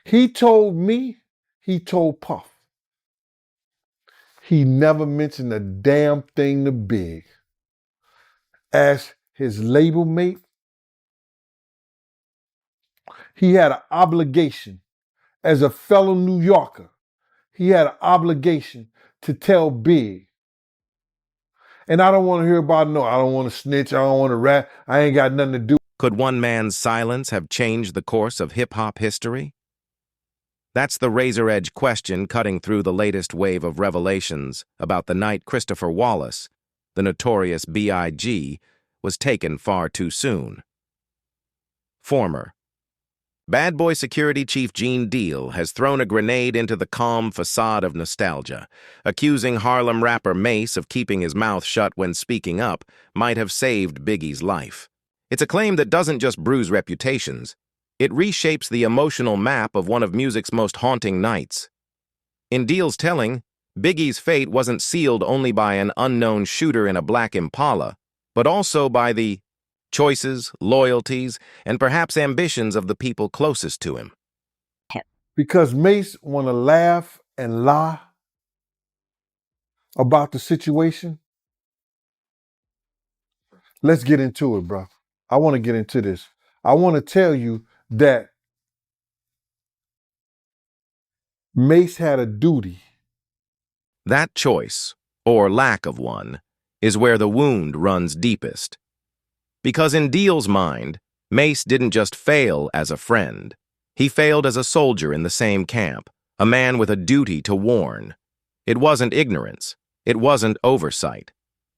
He told me, he told Puff, he never mentioned a damn thing to Big. As his label mate, he had an obligation. As a fellow New Yorker, he had an obligation to tell Big. And I don't want to hear about I don't want to snitch, I don't want to rat, I ain't got nothing to do. Could one man's silence have changed the course of hip-hop history? That's the razor-edge question cutting through the latest wave of revelations about the night Christopher Wallace, the Notorious B.I.G, was taken far too soon. Former Bad Boy Security Chief Gene Deal has thrown a grenade into the calm facade of nostalgia, accusing Harlem rapper Mase of keeping his mouth shut when speaking up might have saved Biggie's life. It's a claim that doesn't just bruise reputations, it reshapes the emotional map of one of music's most haunting nights. In Deal's telling, Biggie's fate wasn't sealed only by an unknown shooter in a black Impala, but also by the choices, loyalties, and perhaps ambitions of the people closest to him. Because Mase want to laugh and lie about the situation, let's get into it, bro. I want to get into this. I want to tell you that Mase had a duty. That choice, or lack of one, is where the wound runs deepest. Because in Deal's mind, Mase didn't just fail as a friend. He failed as a soldier in the same camp, a man with a duty to warn. It wasn't ignorance. It wasn't oversight.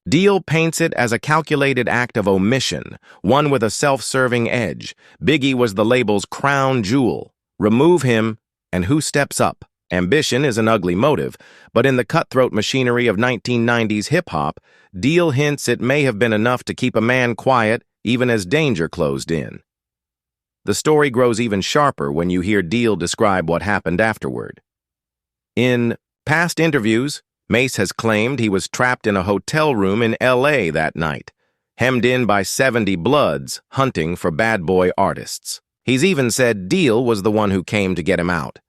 Deal paints it as a calculated act of omission, one with a self-serving edge. Biggie was the label's crown jewel. Remove him, and who steps up? Ambition is an ugly motive, but in the cutthroat machinery of 1990s hip-hop, Deal hints it may have been enough to keep a man quiet even as danger closed in. The story grows even sharper when you hear Deal describe what happened afterward. In past interviews, Mase has claimed he was trapped in a hotel room in L.A. that night, hemmed in by 70 Bloods hunting for bad boy artists. He's even said Deal was the one who came to get him out.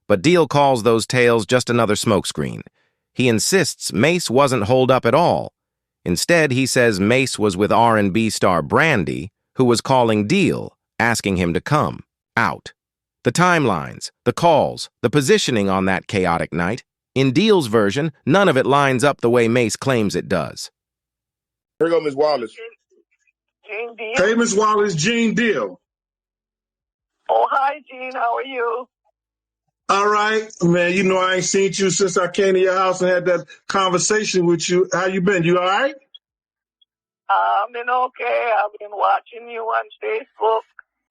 But Deal calls those tales just another smokescreen. He insists Mase wasn't holed up at all. Instead, he says Mase was with R&B star Brandy, who was calling Deal, asking him to come out. The timelines, the calls, the positioning on that chaotic night, in Deal's version, none of it lines up the way Mase claims it does. Here go Ms. Wallace. Gene Deal. Hey, Ms. Wallace, Gene Deal. Oh, hi, Gene. How are you? All right, man, you know I ain't seen you since I came to your house and had that conversation with you. How you been? You all right? I've been okay. I've been watching you on Facebook.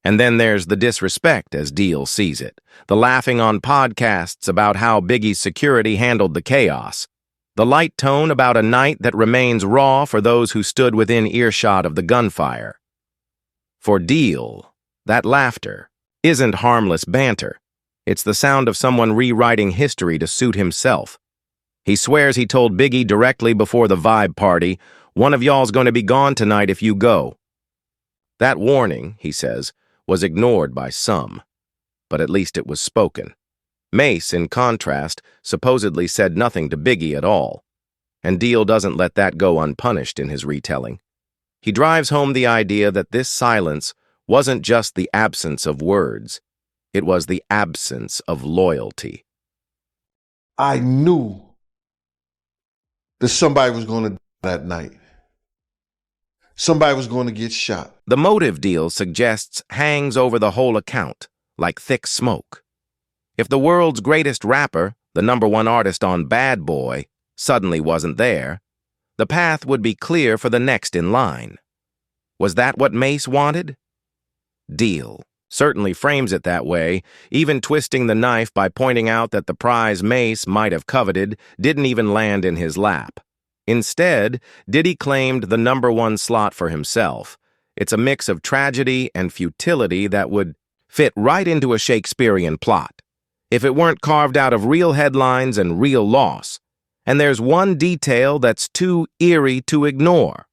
And then there's the disrespect as Deal sees it, the laughing on podcasts about how Biggie's security handled the chaos, the light tone about a night that remains raw for those who stood within earshot of the gunfire. For Deal, that laughter isn't harmless banter. It's the sound of someone rewriting history to suit himself. He swears he told Biggie directly before the Vibe party, "One of y'all's going to be gone tonight if you go." That warning, he says, was ignored by some, but at least it was spoken. Mase, in contrast, supposedly said nothing to Biggie at all, and Deal doesn't let that go unpunished in his retelling. He drives home the idea that this silence wasn't just the absence of words, it was the absence of loyalty. I knew that somebody was going to die that night. Somebody was going to get shot. The motive Deal suggests hangs over the whole account, like thick smoke. If the world's greatest rapper, the #1 artist on Bad Boy, suddenly wasn't there, the path would be clear for the next in line. Was that what Mase wanted? Deal certainly frames it that way, even twisting the knife by pointing out that the prize Mase might have coveted didn't even land in his lap. Instead, Diddy claimed the #1 slot for himself. It's a mix of tragedy and futility that would fit right into a Shakespearean plot, if it weren't carved out of real headlines and real loss. And there's one detail that's too eerie to ignore.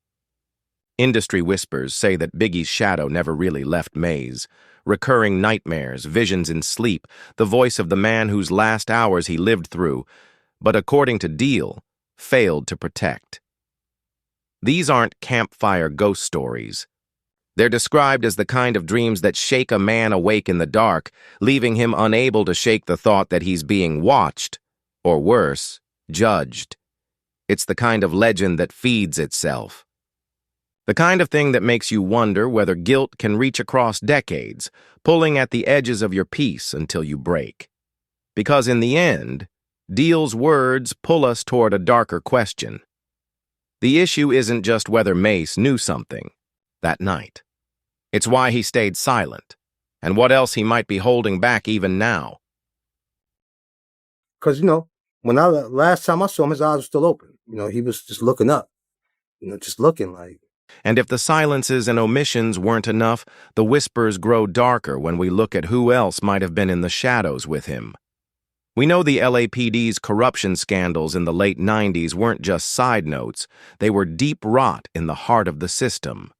Industry whispers say that Biggie's shadow never really left Mase. recurring nightmares, visions in sleep, the voice of the man whose last hours he lived through, but according to Deal, failed to protect. These aren't campfire ghost stories. They're described as the kind of dreams that shake a man awake in the dark, leaving him unable to shake the thought that he's being watched, or worse, judged. It's the kind of legend that feeds itself. The kind of thing that makes you wonder whether guilt can reach across decades, pulling at the edges of your peace until you break. Because in the end, Deal's words pull us toward a darker question. The issue isn't just whether Mase knew something that night. It's why he stayed silent, and what else he might be holding back even now. Because, when last time I saw him, his eyes were still open. He was just looking up, just looking like. And if the silences and omissions weren't enough, the whispers grow darker when we look at who else might have been in the shadows with him. We know the LAPD's corruption scandals in the late 90s weren't just side notes, they were deep rot in the heart of the system.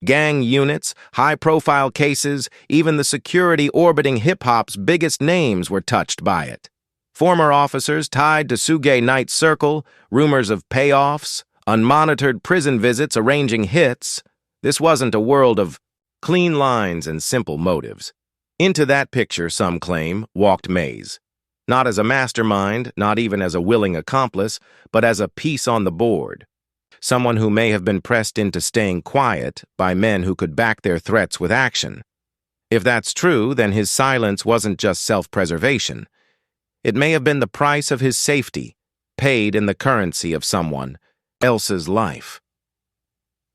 Gang units, high-profile cases, even the security orbiting hip-hop's biggest names were touched by it. Former officers tied to Suge Knight's circle, rumors of payoffs, unmonitored prison visits arranging hits. This wasn't a world of clean lines and simple motives. Into that picture, some claim, walked Mase. Not as a mastermind, not even as a willing accomplice, but as a piece on the board. Someone who may have been pressed into staying quiet by men who could back their threats with action. If that's true, then his silence wasn't just self-preservation. It may have been the price of his safety, paid in the currency of someone else's life.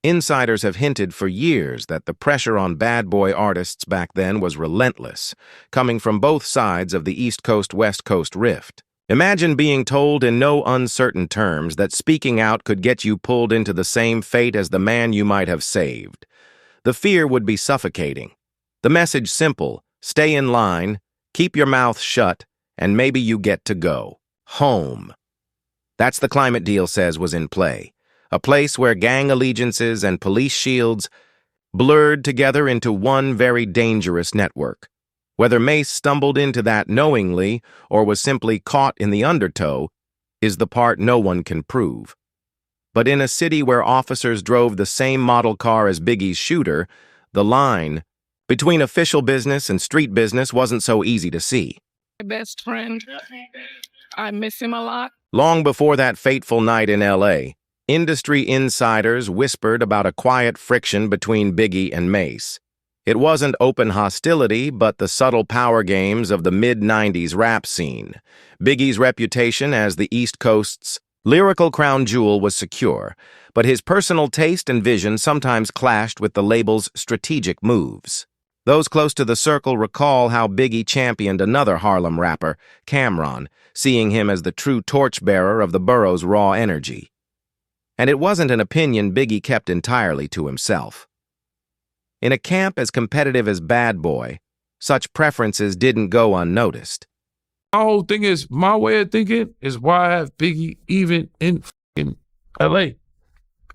Insiders have hinted for years that the pressure on bad boy artists back then was relentless, coming from both sides of the East Coast-West Coast rift. Imagine being told in no uncertain terms that speaking out could get you pulled into the same fate as the man you might have saved. The fear would be suffocating. The message simple: stay in line, keep your mouth shut, and maybe you get to go home. That's the climate Deal says was in play. A place where gang allegiances and police shields blurred together into one very dangerous network. Whether Mase stumbled into that knowingly or was simply caught in the undertow is the part no one can prove. But in a city where officers drove the same model car as Biggie's shooter, the line between official business and street business wasn't so easy to see. My best friend, I miss him a lot. Long before that fateful night in L.A., industry insiders whispered about a quiet friction between Biggie and Mase. It wasn't open hostility, but the subtle power games of the mid-90s rap scene. Biggie's reputation as the East Coast's lyrical crown jewel was secure, but his personal taste and vision sometimes clashed with the label's strategic moves. Those close to the circle recall how Biggie championed another Harlem rapper, Cam'ron, seeing him as the true torchbearer of the borough's raw energy. And it wasn't an opinion Biggie kept entirely to himself. In a camp as competitive as Bad Boy, such preferences didn't go unnoticed. My whole thing is, my way of thinking is why I have Biggie even in L.A.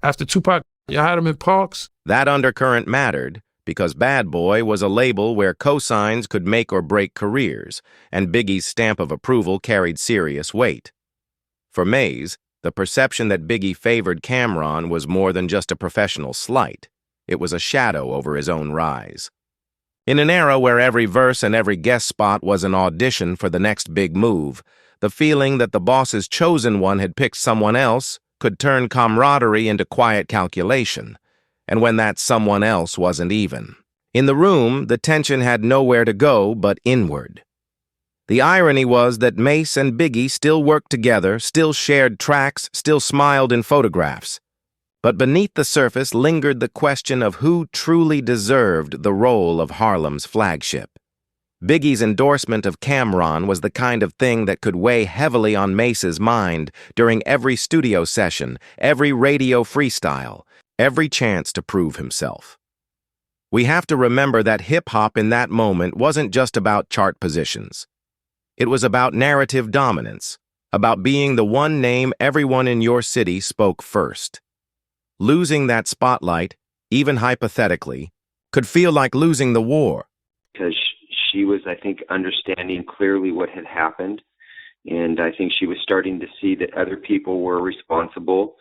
After Tupac, you had him in Parks. That undercurrent mattered because Bad Boy was a label where cosigns could make or break careers, and Biggie's stamp of approval carried serious weight. For Mase, the perception that Biggie favored Cam'ron was more than just a professional slight. It was a shadow over his own rise. In an era where every verse and every guest spot was an audition for the next big move, the feeling that the boss's chosen one had picked someone else could turn camaraderie into quiet calculation, and when that someone else wasn't even. In the room, the tension had nowhere to go but inward. The irony was that Mase and Biggie still worked together, still shared tracks, still smiled in photographs. But beneath the surface lingered the question of who truly deserved the role of Harlem's flagship. Biggie's endorsement of Cam'ron was the kind of thing that could weigh heavily on Mase's mind during every studio session, every radio freestyle, every chance to prove himself. We have to remember that hip-hop in that moment wasn't just about chart positions. It was about narrative dominance, about being the one name everyone in your city spoke first. Losing that spotlight, even hypothetically, could feel like losing the war. because she was, I think, understanding clearly what had happened. And I think she was starting to see that other people were responsible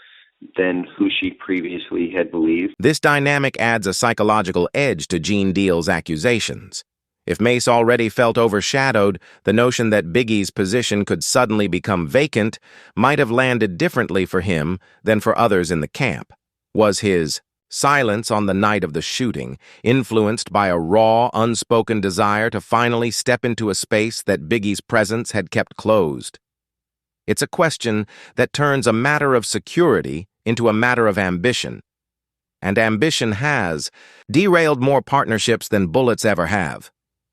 than who she previously had believed. This dynamic adds a psychological edge to Gene Deal's accusations. If Mase already felt overshadowed, the notion that Biggie's position could suddenly become vacant might have landed differently for him than for others in the camp. Was his silence on the night of the shooting influenced by a raw, unspoken desire to finally step into a space that Biggie's presence had kept closed? It's a question that turns a matter of security into a matter of ambition. And ambition has derailed more partnerships than bullets ever have.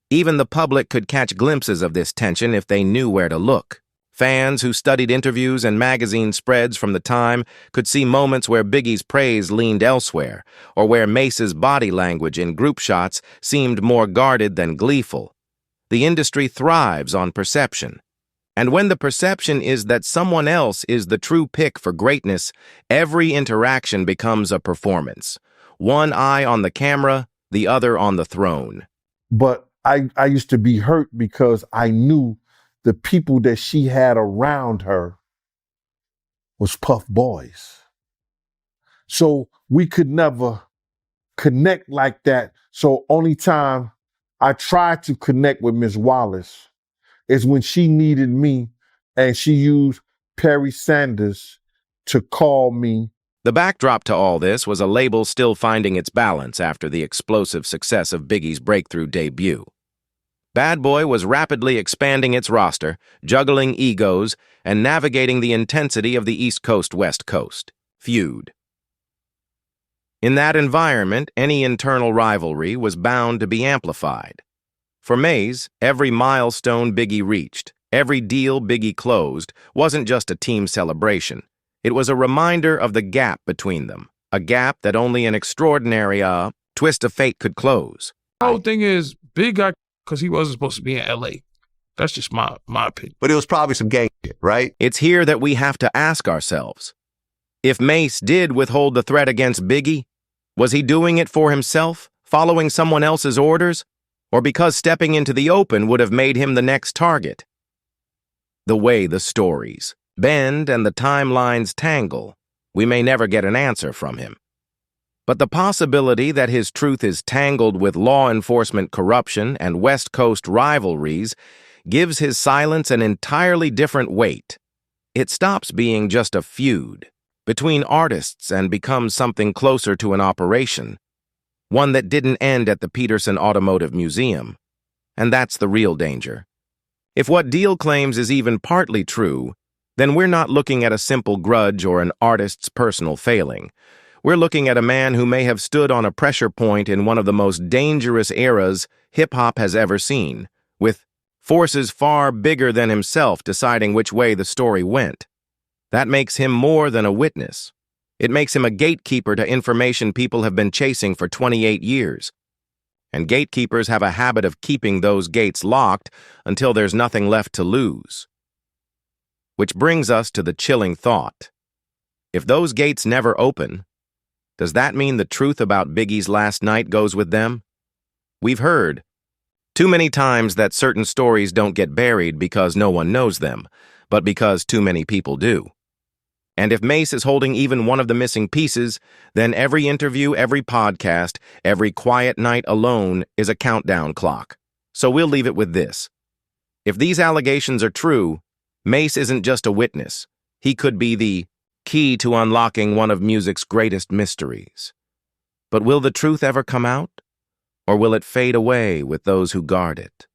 Even the public could catch glimpses of this tension if they knew where to look. Fans who studied interviews and magazine spreads from the time could see moments where Biggie's praise leaned elsewhere, or where Mase's body language in group shots seemed more guarded than gleeful. The industry thrives on perception. And when the perception is that someone else is the true pick for greatness, every interaction becomes a performance. One eye on the camera, the other on the throne. But I used to be hurt because I knew the people that she had around her was Puff Boys. So we could never connect like that. So only time I tried to connect with Miss Wallace is when she needed me, and she used Perry Sanders to call me. The backdrop to all this was a label still finding its balance after the explosive success of Biggie's breakthrough debut. Bad Boy was rapidly expanding its roster, juggling egos, and navigating the intensity of the East Coast-West Coast feud. In that environment, any internal rivalry was bound to be amplified. For Mase, every milestone Biggie reached, every deal Biggie closed, wasn't just a team celebration. It was a reminder of the gap between them, a gap that only an extraordinary twist of fate could close. The whole thing is, Big got because he wasn't supposed to be in L.A. That's just my opinion. But it was probably some gang shit, right? It's here that we have to ask ourselves, if Mase did withhold the threat against Biggie, was he doing it for himself, following someone else's orders, or because stepping into the open would have made him the next target? The way the stories bend and the timelines tangle, we may never get an answer from him. But the possibility that his truth is tangled with law enforcement corruption and West Coast rivalries gives his silence an entirely different weight. It stops being just a feud between artists and becomes something closer to an operation, one that didn't end at the Peterson Automotive Museum. And that's the real danger. If what Deal claims is even partly true, then we're not looking at a simple grudge or an artist's personal failing. We're looking at a man who may have stood on a pressure point in one of the most dangerous eras hip-hop has ever seen, with forces far bigger than himself deciding which way the story went. That makes him more than a witness. It makes him a gatekeeper to information people have been chasing for 28 years. And gatekeepers have a habit of keeping those gates locked until there's nothing left to lose. Which brings us to the chilling thought. If those gates never open, does that mean the truth about Biggie's last night goes with them? We've heard too many times that certain stories don't get buried because no one knows them, but because too many people do. And if Mase is holding even one of the missing pieces, then every interview, every podcast, every quiet night alone is a countdown clock. So we'll leave it with this. If these allegations are true, Mase isn't just a witness. He could be the key to unlocking one of music's greatest mysteries. But will the truth ever come out? Or will it fade away with those who guard it?